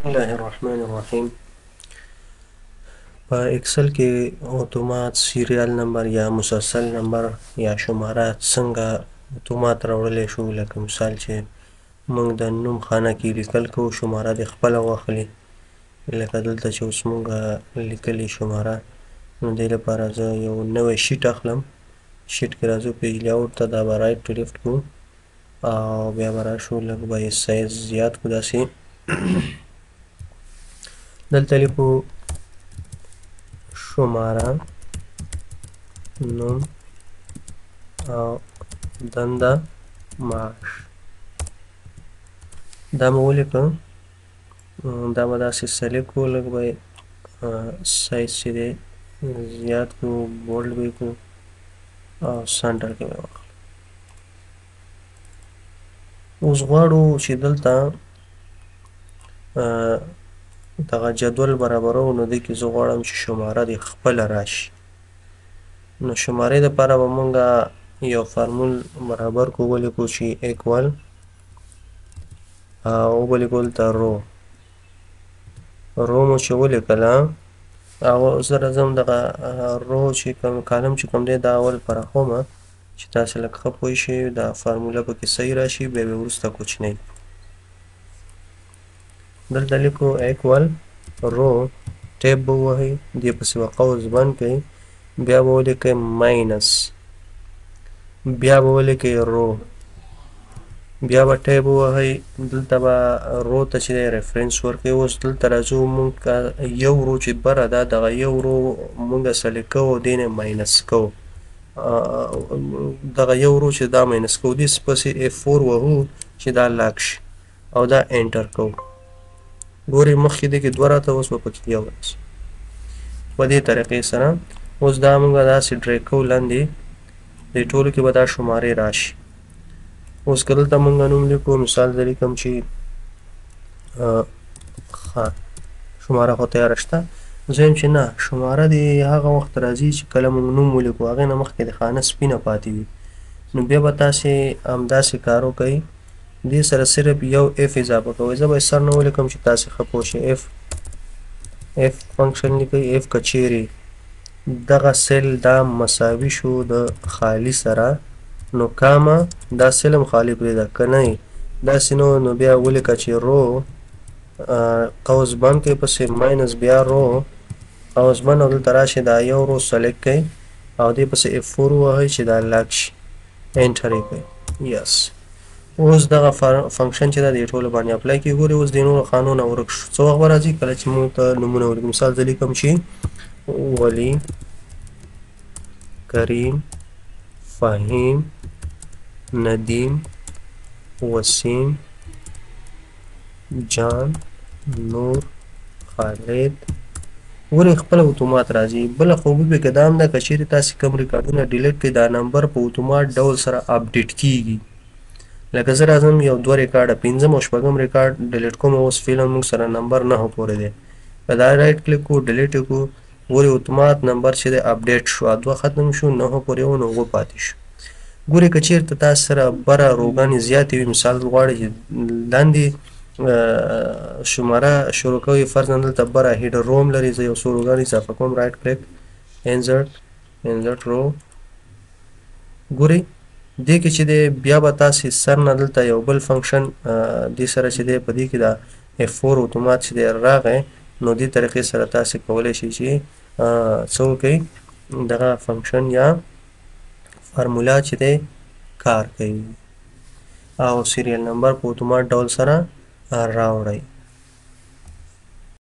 بسم الله الرحمن الرحیم. په اکسل کې اتومات سیریال نمبر یا مسلسل نمبر یا شماره څنګه اتومات راوړلی شو، لکه مثال چې موږ د نوم خانه کې لیکل کوو، شماره دې خپله واخلي. لکه دلته چې اوس موږ لیکلي شماره، نو دې لپاره زه یو نوی شیټ اخلم. شیټ کې راځو پیج لیاوټ ته، دا به رایټ ټو لیفټ کړو او بیا به راشو لږ به یې سایز زیات کړو داسې. دلته لیکو شماره، نوم او دنده معاش. دا مې ولیکه، دا به داسې سلیکټ کړو، لږ به یې سایز چې دی زیات کړو، بولډ به یې کړو او سنټر کې به یې واخلو. اوس غواړو چې دلته دغه جدول برابرو، نو دې کې زه غواړم چې شماره دې خپله راشي. نو شمارې دپاره به مونږ یو فارمول برابر کو، ولیکو چې ایکوال او ولیکو دلته رو مو چې ولیکله، او زه راځم دغه رو چې کوم کالم چې کوم دی دا اول پراخومه چې تاسې لږ ښه پوه شئ، دا فارموله پکې صحیح راشي، بیا به وروسته کوچنی. دلته لیکو ایکوال رو، ټیپ به ووهئ، دې پسې به قوس بند کړئ، بیا به ولیکئ ماینس، بیا به ولیکئ رو، بیا به ټیپ ووهئ، دلته به رو ته چې دی ریفرنس ورکړئ. اوس دلته راځو مونږ یو رو چې بره ده، دغه یو رو مونږ سلیکټ کوو او دې نه ماینس کوو، دغه یو رو چې دا ماینس کوو، دې پسې F4 وهو چې دا لاک شي او دا انټر کوو. ګورئ مخکې دې کې دوه راته، اوس به پکې یو راشي. په دې طریقې سره اوس دا مونږ داسې ډریګ کوو لاندې، دې ټولو کې به دا شمارې راشي. اوس که دلته مونږ نوم لیکو، مثال زه لیکم چې شماره خو تیاره شته، زه یم چې نه، شماره دې هغه وخت راځي چې کله مونږ نوم ولیکو، هغې نه مخکې د خانه سپینه پاتې وي. نو بیا به تاسې همداسې کار وکئ، دې سره صرف یو اف اضافه کوئ. زه به یې سر نه ولیکم چې تاسې ښه پوه شئ. اف فنکشن لیکئ، اف که چیرې دغه سیل دا مساوي شو د خالي سره، نو کامه دا سیل هم خالي پرېږده، که نه داسې نه نو بیا ولیکه چې رو قوس بند کړئ، پسې ماینس بیا رو قوس بند، او دلته راشئ دا یو رو سلیکټ کړئ او دې پسې F4 ووهئ چې دا لاک شي، انټر یې کړئ. یس، اوس دغه فنکشن چې دا دې ټولو باندې اپلای کړي. ګورئ اوس دې نورو خانو نه ورک شو. څه وخت به راځي کله چې موږ ته نومونه ولیکو. مثال زه لیکم چې ولی، کریم، فهیم، ندیم، وسیم، جان، نور، خالد. ګورئ خپله اتومات راځي. بله خوبي پکې دا هم ده که چیرې تاسې کوم ریکارډونه ډیلیټ کړئ، دا نمبر په اتومات ډول سره اپډیټ کیږي. لکه زه راځم یو دوه ریکارډه، پنځم او شپږم ریکارډ ډیلیټ کوم، اوس فعلا موږ سره نمبر 9 پورې دی. که دا رایټ کلیک کړو، ډیلیټ یې کړو، ګورئ اتومات نمبر چې دی اپډیټ شو، 2 ختم شو، 9 پورې و، نو 9 پاتې شو. ګورئ که چیرته تاسو سره بره روګانې زیاتې وي، مثال غواړئ چې لاندې شماره شروع کوئ، فرضاً دلته بره هیډر روم لري، زه یو څو روګانې اضافه کوم، رایټ کلیک، انزرټ رو. ګورئ دې کې چې دی بیا به تاسې سر نه دلته یو بل فنکشن دې سره چې دی په دې کې دا F4 اتومات چې دی راغی، نو دې طریقې سره تاسې کولی شئ چې څه وکئ، دغه فنکشن یا فارمولا چې دی کار کوي او سیریل نمبر په اتومات ډول سره راوړئ.